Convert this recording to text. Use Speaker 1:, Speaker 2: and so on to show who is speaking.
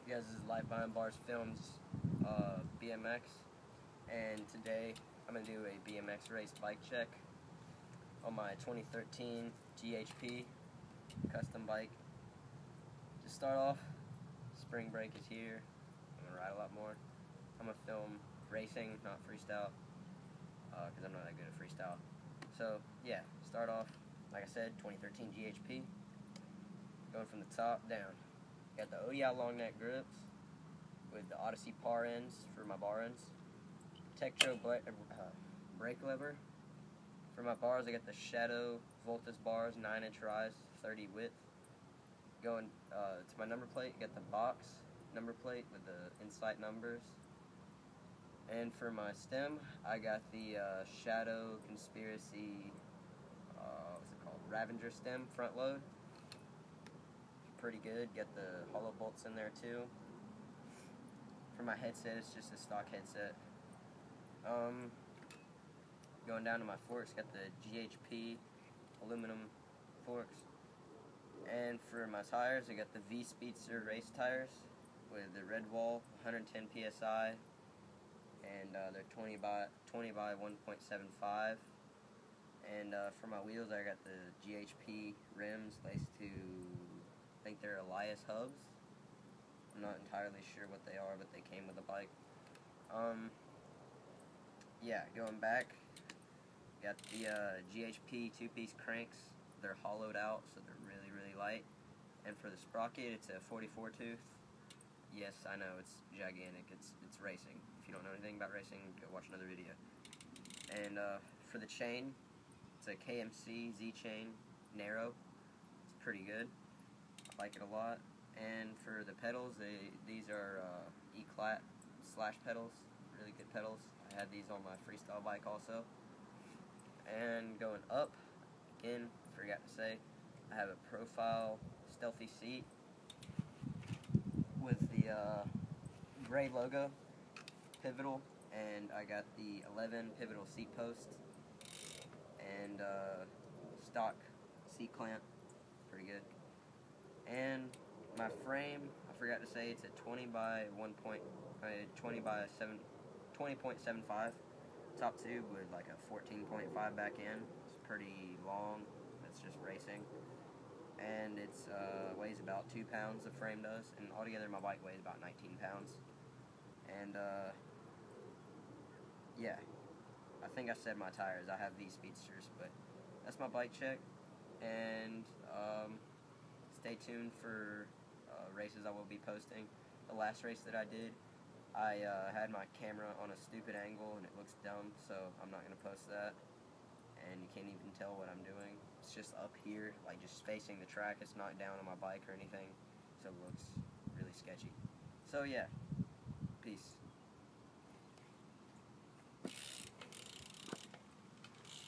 Speaker 1: guys, this is Life Behind Bars Films BMX, and today I'm going to do a BMX race bike check on my 2013 GHP custom bike. To start off, spring break is here. I'm going to ride a lot more. I'm going to film racing, not freestyle, because I'm not that good at freestyle. So yeah, start off, like I said, 2013 GHP, going from the top down. Got the ODI long neck grips with the Odyssey par ends for my bar ends. Tektro brake lever. For my bars, I got the Shadow Voltus bars, 9-inch rise, 30 width. Going to my number plate, got the box number plate with the Insight numbers. And for my stem, I got the Shadow Conspiracy, what's it called, Ravager stem, front load. Pretty good. Get the hollow bolts in there too. For my headset, it's just a stock headset. Going down to my forks, got the GHP aluminum forks. And for my tires, I got the V-Speedster race tires with the Redwall 110 psi, and they're 20 by 1.75. And for my wheels, I got the GHP rims laced to, I think they're Elias hubs. I'm not entirely sure what they are, but they came with the bike. Yeah, going back, got the GHP two-piece cranks. They're hollowed out, so they're really, really light. And for the sprocket, it's a 44 tooth. Yes, I know, it's gigantic. It's racing. If you don't know anything about racing, go watch another video. And for the chain, it's a KMC Z-chain, narrow. It's pretty good. I like it a lot. And for the pedals, these are Eclat slash pedals, really good pedals. I had these on my freestyle bike also. And going up, again, forgot to say, I have a profile stealthy seat with the gray logo, pivotal, and I got the 11 pivotal seat posts and stock seat clamp, pretty good. And my frame, I forgot to say, it's a 20.75 top tube with like a 14.5 back end. It's pretty long. It's just racing, and it's weighs about 2 pounds. The frame does, and altogether my bike weighs about 19 pounds. And yeah, I think I said my tires. I have these Speedsters, but that's my bike check. And stay tuned for races I will be posting. The last race that I did, I had my camera on a stupid angle and it looks dumb, so I'm not going to post that. And you can't even tell what I'm doing. It's just up here, like just facing the track. It's not down on my bike or anything, so it looks really sketchy. So yeah,